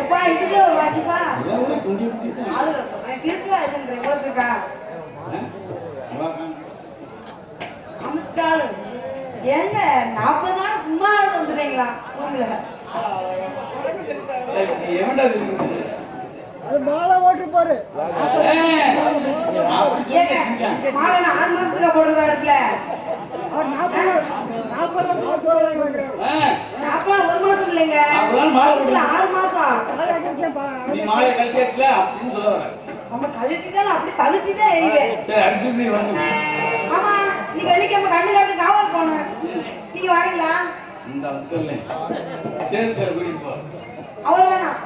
எப்பா இதுல வாசிப்பா எல்லாம் குண்டி குட்டி அது எனக்கு இருக்கா இதுன்ற எவ்வளவு இருக்கா அமிச்சாலு ஏங்க 40 நாள் சும்மா வந்துடுறீங்களா அது மாலை ஓட்டு பாரு மாலை 6 மாசத்துக்கு போடுறாருல 40 ஒரு மாசம் இல்லைங்க 6 மாசம் நீ மாலை கழட்டியாச்சுல அப்படின்னு சொல்ல வர நம்ம கழட்டிட்டாலும் அப்படி தழுத்திதான் எரிவேன் சரி அடிச்சு வாங்க ஆமா நீங்க வெள்ளிக்கிழமை கண்டுக்காரத்து காவல் போனேன் நீங்க வரீங்களா இந்த அக்கல்ல சேர்த்து கூட்டிட்டு போ அவர் வேணாம்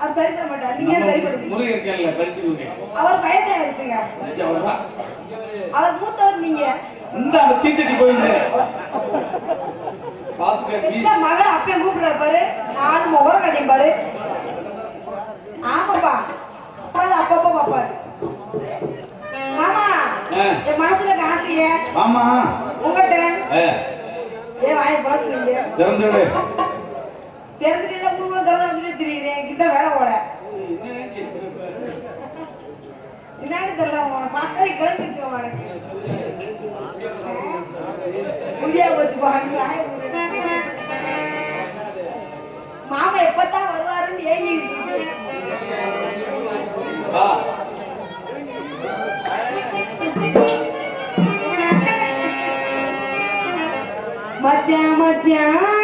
அவர் சரி பண்ண மாட்டார் நீங்க சரி பண்ணுங்க முருகன் இருக்கல கழட்டி விடுங்க அவர் வயசாயிருச்சுங்க அவர் மூத்தவர் நீங்க இந்த அந்த தீச்சட்டி போயிரு பாத்து பெத்த மகள் அப்பயே கூப்பிடுற பாரு நானும் முகர கட்டியும் பாரு ஆமாப்பா அப்பப்போ பாப்பாரு மாமா என் மனசுல காசிய ஆமா உங்ககிட்ட ஏன் வாயை பழக்குறீங்க திறந்துடு திறந்துட்டு ஊருக்கு திறந்து அப்படின்னு தெரியுறேன் எனக்கு தான் வேலை போல என்னன்னு தெரியல பார்த்தாலே கிளம்பிச்சு உனக்கு புதியா போச்சு பாருங்க மாமா எப்பத்தான் வருவாருன்னு ஏங்கிட்டு மச்சான் மச்சான்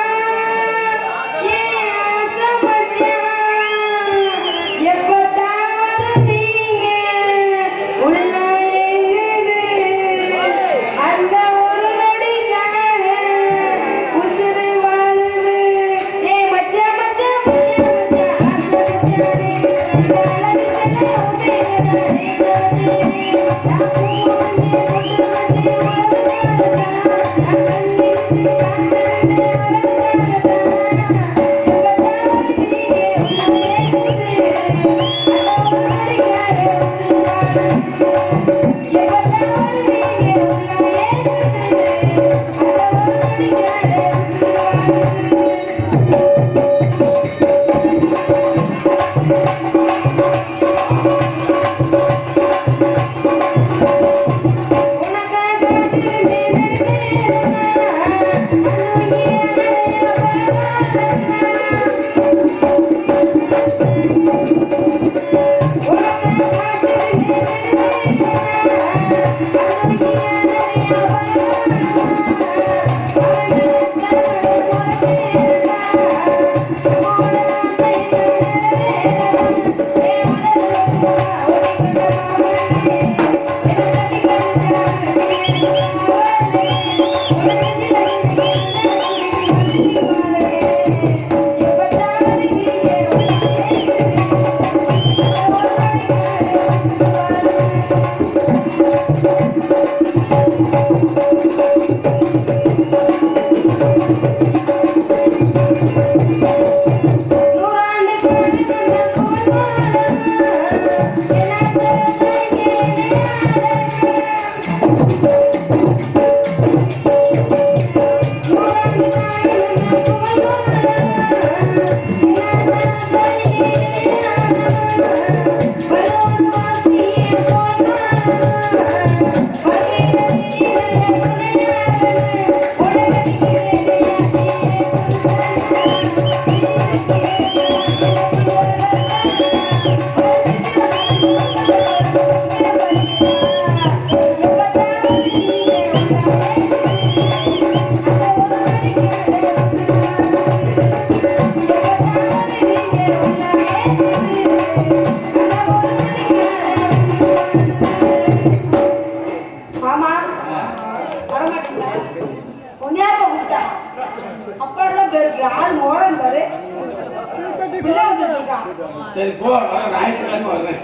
சரி போ ஞாயிற்றுக்கிழமை வர்றேன்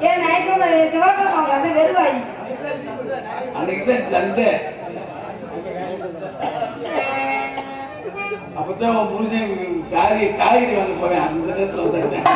ஏன் ஞாயிற்றுக்கிழமை செவ்வாய்க்கிழமை அவங்க அந்த வெறுவாயி அன்னைக்கு தான் சண்டை அப்பதான் புருஷன் காய்கறி வாங்க போவேன் அந்த நேரத்தில் வந்துட்டேன்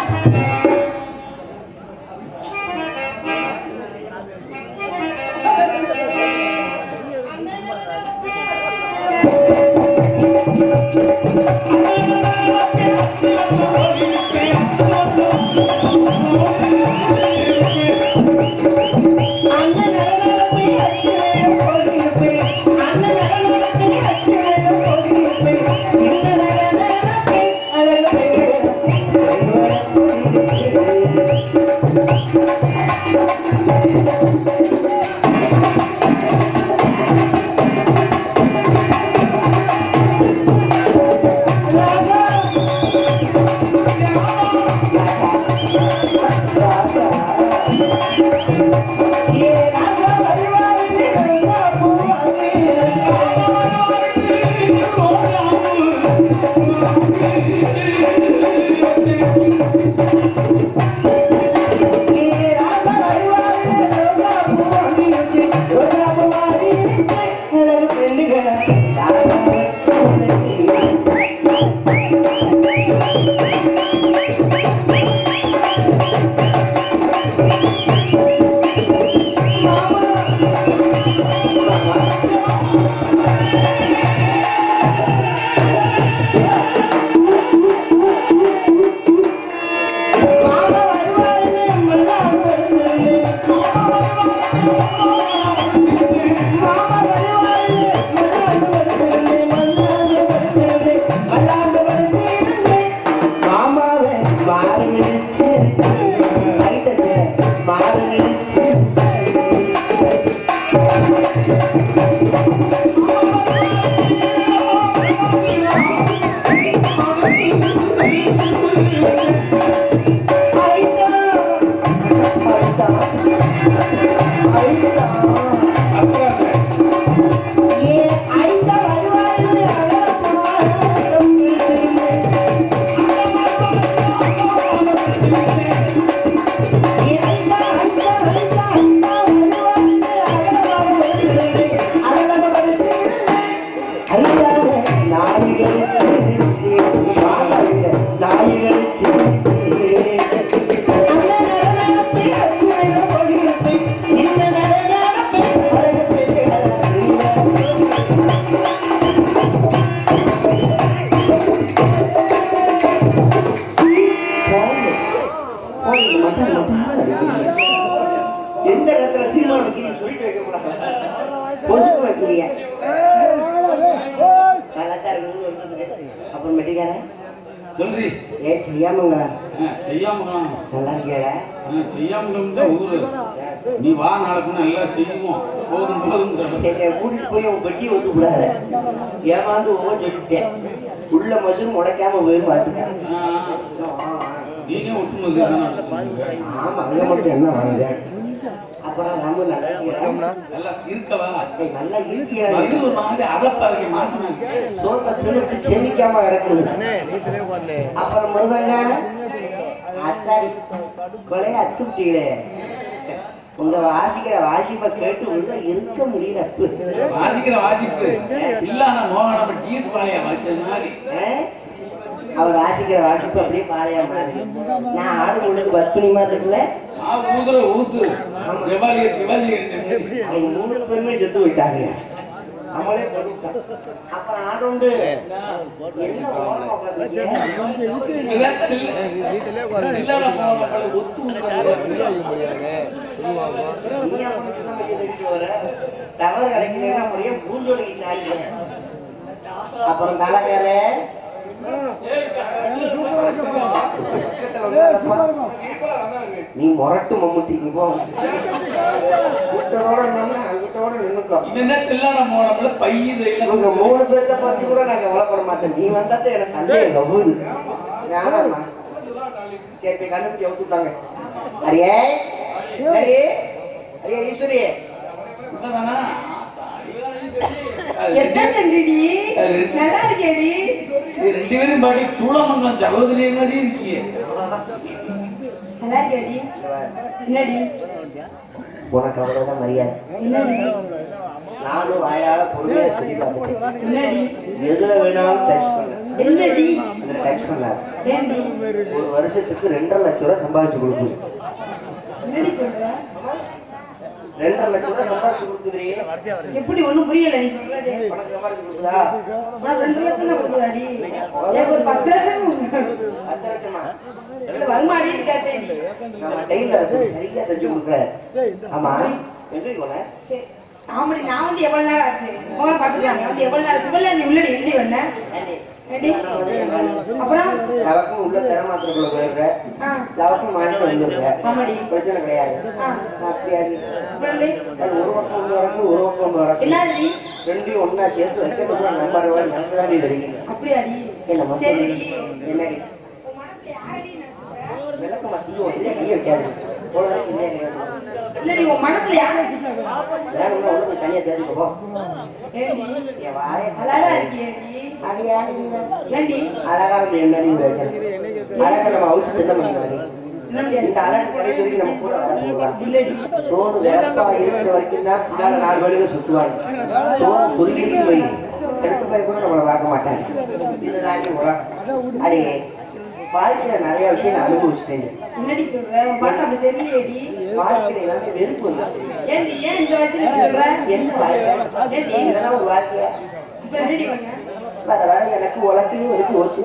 எந்த இடத்துல தீர்மானம் வைக்கிறீங்க சொல்லிட்டு வைக்க கூடாது. பொசுக்கு வைக்கிறீங்க நல்லாத்தான் இருக்கு 3 வருஷத்துக்கு அப்புறம் மெட்டிக்கார சொல்றி ஏன் செய்யாமங்களா செய்யாமங்களா நல்லா இருக்கியா செய்யாமங்களும் தான் ஊரு நீ வா நாளைக்கு நல்லா செய்வோம் போதும் போதும் கூட்டிட்டு போய் உன் பெட்டியை வந்து கூடாது ஏமாந்து சொல்லிட்டேன் உள்ள மசூர் முளைக்காம போய் பார்த்துக்க நீங்க ஒட்டு மசூர் ஆமா அங்க மட்டும் என்ன வாங்க அப்புறம் நம்ம நல்லா இருக்கவா நல்லா இருக்கியா ஒரு மாதிரி அதப்பாருங்க மாசமா சோத்த தின்னுட்டு செமிக்காம கிடக்குது அப்புறம் மருதங்க அத்தாடி கொலைய அத்துட்டீங்களே உங்க வாசிக்கிற வாசிப்பை கேட்டு உள்ள இருக்க முடியல வாசிக்கிற வாசிப்பு இல்லாத மோகன டீஸ் பாளையா வச்சது மாதிரி அவர் வாசிக்கிற வாசிப்பு அப்படியே பாளையா மாதிரி நான் ஆடு உங்களுக்கு பத்துனி மாதிரி இருக்குல்ல ஊதுற ஊத்து செவாலிய சிவாஜி அவங்க 3 பேருமே செத்து போயிட்டாங்க நம்மளே பண்ணிட்டோம் அப்புறம் ஆடுண்டு என்ன தவறு கிடைக்கலன்னா அப்படியே பூஞ்சொலிக்கு சாய்க்க அப்புறம் தலைக்கார நீ மொரட்டு மம்முட்டி நீ போ கூட்டத்தோட அங்கிட்டோட நின்னுக்கோ இவங்க 3 பேர்த்த பத்தி கூட நான் கவலைப்பட மாட்டேன் நீ வந்தாத்தே எனக்கு சந்தேகம் கவுது வேணாம்மா சரி போய் கண்டுபிடி அவுத்துட்டாங்க அடியே அடியே அடியே ஈஸ்வரி நல்லா இருக்கேடி 2 பேரும் பாடி சூளமங்கலம் சகோதரி மாதிரி இருக்கியே நல்லா இருக்கேடி என்னடி உனக்கு அவ்வளவுதான் மரியாதை என்னடி நானும் வாயால பொறுமையா சொல்லி பார்த்துட்டேன் என்னடி எதுல வேணாலும் டச் பண்ண என்னடி இதுல டச் பண்ணாது ஏண்டி 1 வருஷத்துக்கு 2.5 லட்சம் ரூபாய் சம்பாதிச்சு கொடுக்குது என்னடி சொல்ற 2.5 லட்சம் ரூபாய் சம்பாதிச்சு கொடுக்குதுறீ. எப்படி ஒண்ணும் புரியல நீ சொல்றது. உனக்கு சம்பாதிச்சு கொடுக்குதா? நான் 2 லட்சம் தான் கொடுக்குதாடி. எனக்கு ஒரு 10 லட்சம் 10 லட்சமா? இல்ல வருமாடின்னு கேட்டேன் நீ. நம்ம டெய்லர் சரியா தச்சு கொடுக்குற. ஆமா எப்படி போன? சரி ஆமாடி நான் வந்து எவ்வளவு நேரம் ஆச்சு உங்களை பார்த்துட்டாங்க வந்து எவ்வளவு நேரம் ஆச்சு இவ்வளவு நீ உள்ளடி எழுதி வந்த ஏடி அப்புறம் லவக்கும் உள்ள திறமாத்திரக்குள்ள போயிருக்க லவக்கும் மாநிலம் வந்துருக்க ஆமாடி பிரச்சனை கிடையாது. அப்படியாடி ஒரு பக்கம் ஒன்று நடக்கு ஒரு பக்கம் ஒன்று நடக்கு என்னடி ரெண்டையும் ஒன்னா சேர்த்து வைக்கிறதுக்கு நம்பர் வாடி எனக்கு தான் தெரியும். அப்படியாடி என்ன சரிடி என்னடி உன் மனசுல யாரடி நினைச்சுக்கிற விளக்கமா சொல்லுவோம் இதே கையை வைக்காது போலதான் இல்லையா கையாடுவோம் இல்லடி உன் மனசுல யாரு வேணும்னா உள்ள போய் தனியா தெரிஞ்சுக்கோ போ. ஏடி என் வாய அழகா இருக்கியேடி அடியாடி ஏடி அழகா இருக்கு என்னடி அழகா நம்ம அவிச்சு தின்ன முடியாது. என்னடி இந்த அழகு கடைசி வரைக்கும் நம்ம கூட வரப்போதா இல்லடி தோடு வேப்பா இருக்கிற வரைக்கும் தான் பின்னால 4 வழிக சுத்துவாங்க. தோடு சுருங்கிடுச்சு போய் எடுத்து போய் கூட நம்மளை பார்க்க மாட்டாங்க. இதுதான் உலகம். அடி வாழ்க்கையில நிறைய விஷயம் நான் அனுபவிச்சிட்டேன். என்னடி சொல்ற உன் பாட்டு அப்படி தெரியலையேடி வாழ்க்கையில எல்லாமே வெறுப்பு வந்துச்சு. ஏடி ஏன் இந்த வயசுல இப்படி சொல்ற என்ன வாழ்க்கை ஏடி இதெல்லாம் ஒரு வாழ்க்கையா? இப்ப என்னடி பண்ண வர வர எனக்கு உலக்கையும் வெறுப்பு ஓடிச்சு.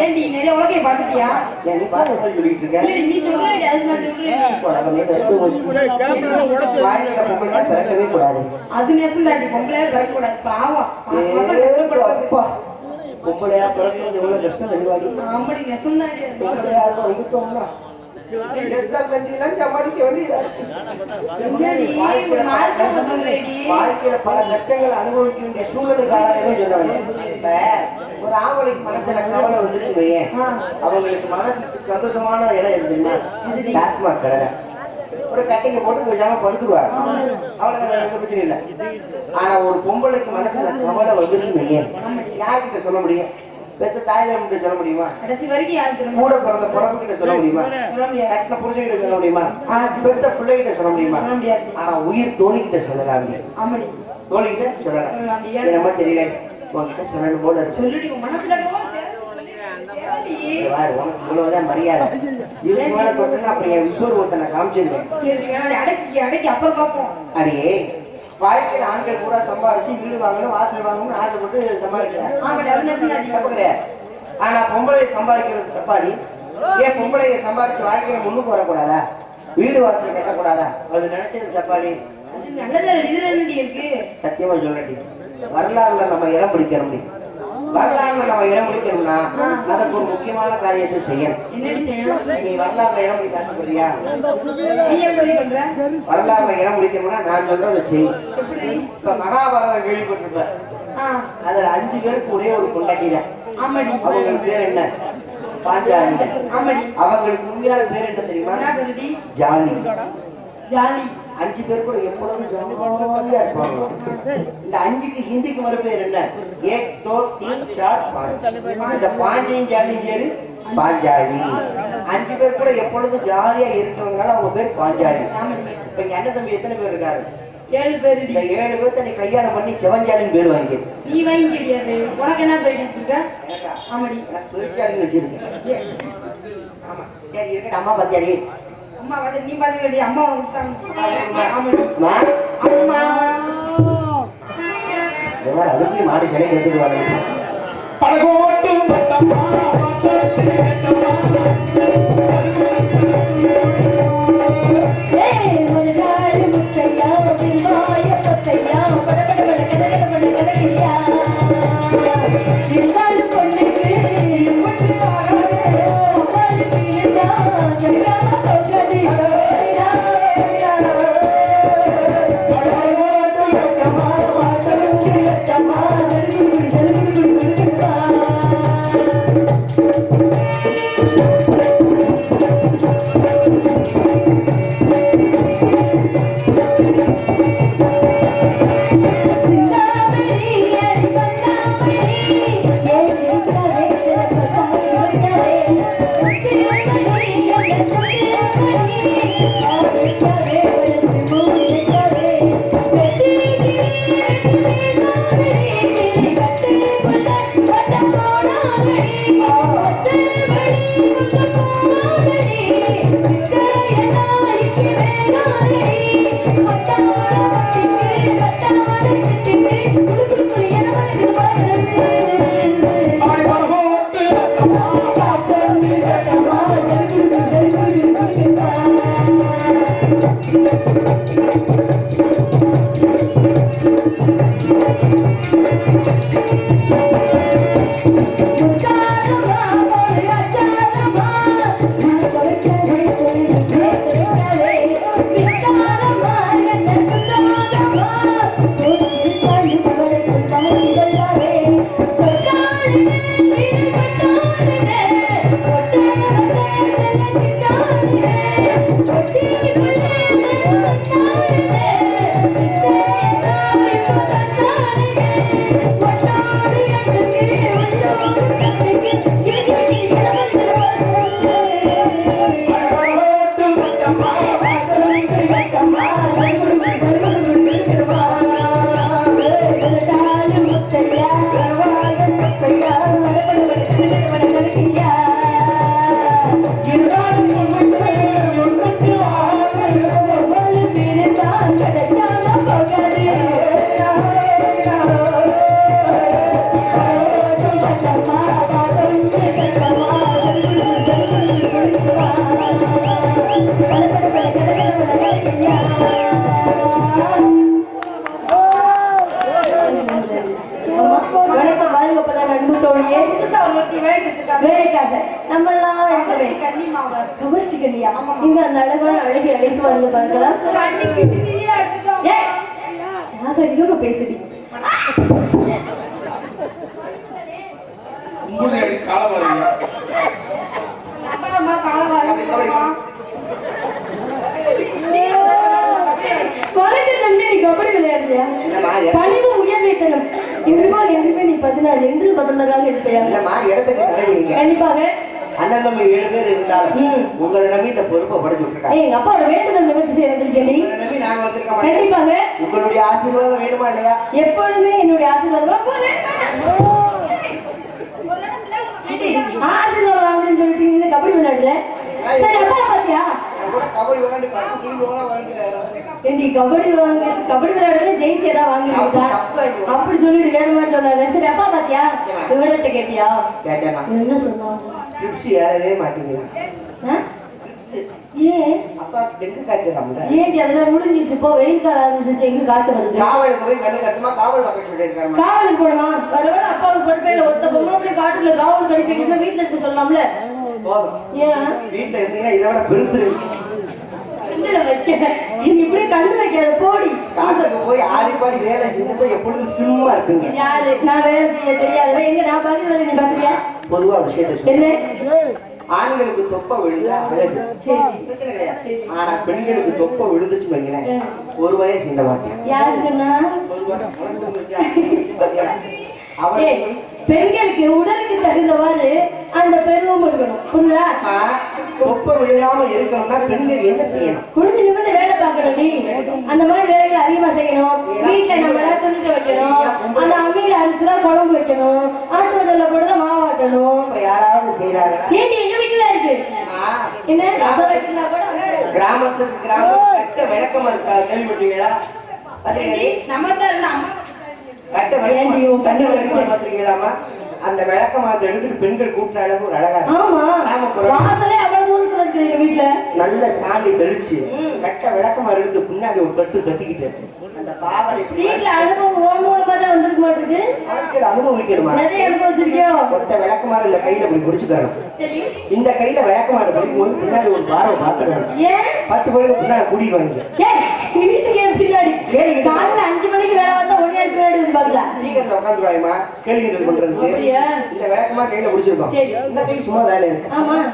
ஏடி நிறைய உலகைய பாத்துட்டியா ஏன் நீ பார்த்து சொல்லிட்டு இருக்க? இல்லடி நீ சொல்றடி அதுக்கு நான் சொல்றேன் உலகமே வெறுப்பு ஓடிச்சு. வாழ்க்கையில பொம்பளை பிறக்கவே கூடாது. அது நேசந்தாடி பொம்பளையா பிறக்கக்கூடாது பாவம் அப்பா பொம்பளையா பிறக்கிறது எவ்வளவு கஷ்டம் தெரிவாடி. ஆம்படி நெசந்தாடி அது பொம்பளையா வந்துட்டோம்னா சமாளிக்க வேண்டியதா இருக்கு. என்னடி ஒரு மார்க்க சொல்றேடி வாழ்க்கையில பல கஷ்டங்கள் அனுபவிக்க வேண்டிய சூழலுக்கு ஆளாகவே சொல்லுவாங்க. இப்ப ஒரு ஆம்பளைக்கு மனசுல கவலை வந்துருச்சு வையேன், அவங்களுக்கு மனசுக்கு சந்தோஷமான இடம் எது தெரியுமா? டாஸ்மாக் கடை. ஒரு கட்டிங்க போட்டு பேசாம படுத்துருவாங்க, அவ்வளவுதான், எந்த பிரச்சனை இல்லை. ஆனா ஒரு பொம்பளைக்கு மனசுல கவலை வந்துருச்சு வையேன், யார்கிட்ட சொல்ல முடியும்? பெத்த தாய்கிட்ட சொல்ல முடியுமா? கடைசி வரைக்கும் யாருக்கு கூட பிறந்த பிறப்பு கிட்ட சொல்ல முடியுமா? கட்டின புருஷன் கிட்ட சொல்ல முடியுமா? பெத்த பிள்ளைகிட்ட சொல்ல முடியுமா? ஆனா உயிர் தோழிகிட்ட சொல்லலாம். தோழிகிட்ட சொல்லலாம். என்னமா தெரியல, உங்ககிட்ட சொல்லணும் போல இருக்கு. சொல்லுடி உன் மனசுல உனக்கு இவ்வளவுதான் மரியாதை. இதுக்கு மேல தொட்டுன்னா அப்புறம் என் விஸ்வரூபத்தை நான் காமிச்சிருவேன். அடக்கி அப்புறம் பார்ப்போம். அடியே வாழ்க்கையில் ஆண்கள் பூரா சம்பாரிச்சு வீடு வாங்கணும் வாசல் வாங்கணும்னு ஆசைப்பட்டு சம்பாதிக்கிறாங்க, தப்பு கிடையாது. ஆனா பொம்பளை சம்பாதிக்கிறது தப்பாடி. ஏன் பொம்பளைய சம்பாதிச்சு வாழ்க்கையில முன்னுக்கு வரக்கூடாதா? வீடு வாசல் கட்டக்கூடாதா? அது நினைச்சது தப்பாடி. சத்தியமா சொல்லி வரலாறுல நம்ம இடம் பிடிக்க முடியும். வரலாறுல நம்ம இடம் பிடிக்கணும்னா அதுக்கு ஒரு முக்கியமான காரியத்தை செய்யணும். நீ வரலாறுல இடம் பிடிக்க ஆசைப்படுறியா? வரலாறுல இடம் பிடிக்கணும்னா நான் சொல்றதை செய். இப்ப மகாபாரதம் கேள்விப்பட்டிருப்ப, அதுல 5 பேருக்கு ஒரே ஒரு பொண்டாட்டி தான். அவங்களுக்கு பேர் என்ன? பாஞ்சாலி. அவங்களுக்கு உண்மையான பேர் என்ன தெரியுமா? ஜாலி. ஜாலி 5 பேர் கூட எப்பொழுதும் ஜாலியா இருப்பாங்க. இந்த 5க்கு ஹிந்திக்கு வர பேர் என்ன? 1 2 3 4 5. இந்த 5 ஜாலியும் சேரு பாஞ்சாலி. 5 பேர் கூட எப்பொழுதும் ஜாலியா இருக்கிறவங்களால அவங்க பேர் பாஞ்சாலி. இப்ப இங்க அண்ணன் தம்பி எத்தனை பேர் இருக்காரு? 7 பேர். இந்த 7 பேர்த்த நீ கல்யாணம் பண்ணி செவஞ்சாலின்னு பேர் வாங்கி. நீ வாங்கி கிடையாது, உனக்கு என்ன பேர் வச்சிருக்க? ஆமாடி, எனக்கு பெருச்சாலின்னு வச்சிருக்கேன். ஆமா சரி இருக்கட்டும். அம்மா பாத்தியாடி? அம்மா வந்து நீ பாத்தீங்கடி, அம்மா உனக்கு கொடுத்தாங்க. ஆமாடி அம்மா. வேற அதுக்கு மாடி சரி எடுத்துட்டு வரேன். படகோட்டும் பட்டம்மா புதுசா ஒருத்தி வேலை செஞ்சிருக்காங்க. வேலைக்காக நம்மெல்லாம் கவர்ச்சி கன்னிமாவா. கவர்ச்சி கண்ணியா இங்க அந்த அழகான அழகி அழைத்து வந்து பார்க்கலாம். கண்ணிக்கு திணியே அடிச்சிட்டோம். நான் அதிகமா பேசுடி. உங்களுடைய காலம் வரீங்க. நம்மளமா காலம் வரமா. பழக்க தம்பி நீ கபடி விளையாடுறியா? பணிவு உயர்வை தரும். இதுபோல் என்றுமே நீ 14 என்று 19 இருப்பையா? இல்லம்மா, இடத்துக்கு தலைவீங்க. கண்டிப்பாக அண்ணன் நம்ம 7 பேர் இருந்தாலும் உங்களை நம்பி இந்த பொறுப்பை படைச்சு விட்டுருக்காங்க. எங்க அப்பா ஒரு வேண்டுதல் நிவர்த்தி செய்ய வந்திருக்கேன். உங்களை நம்பி நாங்க வந்திருக்க மாட்டோம். கண்டிப்பாக உங்களுடைய ஆசீர்வாதம் வேணுமா இல்லையா? எப்பொழுதுமே என்னுடைய ஆசீர்வாதம் ஆசீர்வாதம் வாங்குன்னு சொல்லிட்டு நீங்க கபடி விளையாடல. சரி அப்பா பாத்தியா கபடி விளையாண்டு ஏண்டி கபடி வாங்க கபடி விளையாடுறத ஜெயிச்சு ஏதாவது வாங்கி கொடுத்தா அப்படி சொல்லிட்டு வேற மாதிரி சொன்னாங்க. சரி அப்பா பாத்தியா விவரத்தை கேட்டியா? கேட்டேமா. என்ன சொன்னாங்க? ட்ரிப்ஸ் ஏறவே மாட்டேங்குது. ஏன் அப்பா டெங்கு காய்ச்சலாம்ல. ஏண்டி அதெல்லாம் முடிஞ்சிச்சு. இப்போ வெயில் காலம் ஆரம்பிச்சிச்சு. எங்க காய்ச்சல் வருது? காவலுக்கு போய் கண்ணு கத்துமா காவல் பார்க்க சொல்லியிருக்காரு. காவலுக்கு போடுமா? வர அப்பாவுக்கு பொறுப்பையில ஒத்த பொம்பளை காட்டுல காவல் கடிக்க வீட்டுல இருக்க சொல்லலாம்ல. போதும். ஏன் வீட்டுல இருந்தீங்கன்னா இதை விட பெருத்து இப்படி கண்டு வைக்காத போடி. காசுக்கு போய் ஆடி பாடி வேலை செஞ்சது எப்பொழுதும் சும்மா இருக்குங்க. யாரு நான் வேலை செய்ய தெரியாத எங்க நான் பாத்து வேலை நீ பாத்துறியா? பொதுவா விஷயத்த என்ன ஆண்களுக்கு தொப்பை விழுந்தா அழகு, பிரச்சனை கிடையாது. ஆனா பெண்களுக்கு தொப்பை விழுந்துச்சு வைங்களேன், ஒரு வயசு இந்த மாட்டேன். யாரு சொன்னா? அவளே பெண்களுக்கு உடலுக்கு தகுந்தவாறு அந்த பெருவம் இருக்கணும். புரியுதா? தொப்பை விழுகாம இருக்கணும்னா பெண்கள் என்ன செய்யணும்? குடிஞ்சு நிமிர்ந்து வேலை பார்க்கணும். நீ அந்த மாதிரி வேலைகள் அதிகமா செய்யணும். வீட்டுல நம்ம துணிக்க வைக்கணும். அந்த அம்மியில அரிசிதான் குழம்பு வைக்கணும். ஆட்டு வதல்ல போட்டுதான் மாவாட்டணும். இப்ப யாராவது செய்யறாங்க? ஏண்டி எங்க வீட்டுல இருக்கு என்ன ரசம் வைக்கிறா கூட கிராமத்துக்கு கிராமம் கட்ட விளக்கமா இருக்கா? கேள்விப்பட்டீங்களா? அது நம்ம தான் அம்மா கட்ட விளக்கம் தண்ணி விளக்கமா பார்த்திருக்கீங்களாமா? அந்த விளக்கமாத்தை எடுத்துட்டு பெண்கள் கூப்பிட்ட அளவு ஒரு அழகா இருக்கு. வாசலே அவ்வளவு தூரத்துல இருக்கு எங்க வீட்டுல. நல்ல சாணி தெளிச்சு கட்ட விளக்கமா எடுத்து பின்னாடி ஒரு தட்டு தட்டிக்கிட்டு அந்த பாவனை வீட்டுல அனுபவம் மூலமா தான் வந்திருக்க மாட்டிருக்கு. அனுபவிக்கணுமா? நிறைய அனுபவிச்சிருக்கியோ? மொத்த விளக்கமாறு இந்த கையில இப்படி பிடிச்சுக்காரு. இந்த கையில விளக்கமாறு படிக்கும்போது பின்னாடி ஒரு பார்வை பார்த்துக்கணும். 10 பேருக்கு பின்னாடி கூட்டிடுவாங்க. வீட்டுக்கு பின்னாடி காலையில 5 மணிக்கு வேலை வந்தா 1 நாள் பின்னாடி வந்து பாக்கலாம். சீக்கிரத்துல உட்காந்துருவாயுமா கேள்விகள் பண்றதுக்கு. இந்த விளக்கமா கையில பிடிச்சிருக்கோம். இந்த கை சும்மா தானே இருக்கு.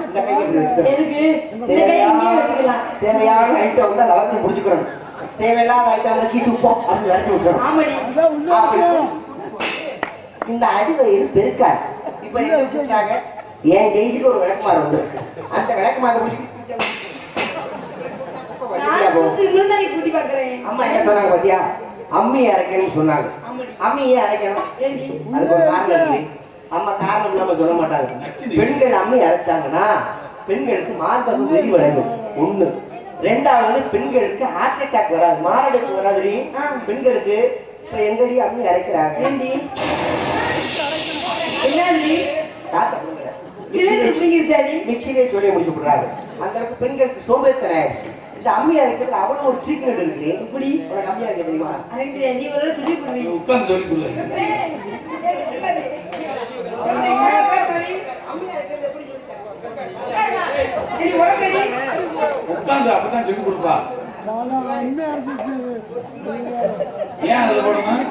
இந்த கையை இப்படி வச்சுக்கணும். தேவையான ஐட்டம் வந்தா லவக்கம் பிடிச்சுக்கிறோம். தேவையில்லாத ஐட்டம் வந்தா சீட்டு போ அப்படின்னு விரட்டி விட்டுறோம். இந்த அடிவயிறு பெருக்காது. இப்ப எங்க கூப்பிட்டாங்க, என் ஜெயிச்சுக்கு ஒரு விளக்குமாறு வந்திருக்கு. அந்த விளக்குமாறு அம்மா என்ன சொன்னாங்க பாத்தியா? அம்மி அரைக்கணும்னு சொன்னாங்க. அம்மி ஏன் அரைக்கணும்? அதுக்கு ஒரு காரணம் இருக்கு. அம்மா காரணம் இல்லாம சொல்ல மாட்டாங்க. பெண்கள் அம்மி அரைச்சாங்கன்னா பெண்களுக்கு மார்பகம் விரிவடையும். 1. 2வது பெண்களுக்கு ஹார்ட் அட்டாக் வராது, மாரடைப்பு வராது. பெண்களுக்கு இப்ப எங்கடி அம்மி அரைக்கிறாங்க? மிக்சிலே சொல்லி முடிச்சு விடுறாங்க. அந்த அளவுக்கு பெண்களுக்கு சோம்பேறித்தனம் ஆயிடுச்சு. இந்த அம்மி அரைக்கிறது அவ்வளவு ஒரு ட்ரீட்மெண்ட் இருக்கு. இப்படி உனக்கு அம்மி அரைக்க தெரியுமா? நீ ஒரு சொல்லி கொடுங்க. உட்கார்ந்து சொல்லி கொடுங்க. உட்கார்ந்து அப்பதான் சொல்லி கொடுப்பா. ஏன் அதுல போடணும்?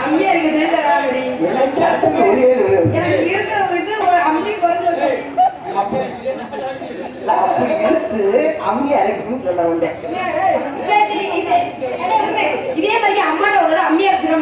அம்மியா இருக்கு எனக்கு இருக்கிற இது அம்மி குறைஞ்சு அப்படி எடுத்து அம்மி அரைக்கணும்னு சொல்ல வந்தேன். இதே மாதிரி அம்மாட்ட ஒரு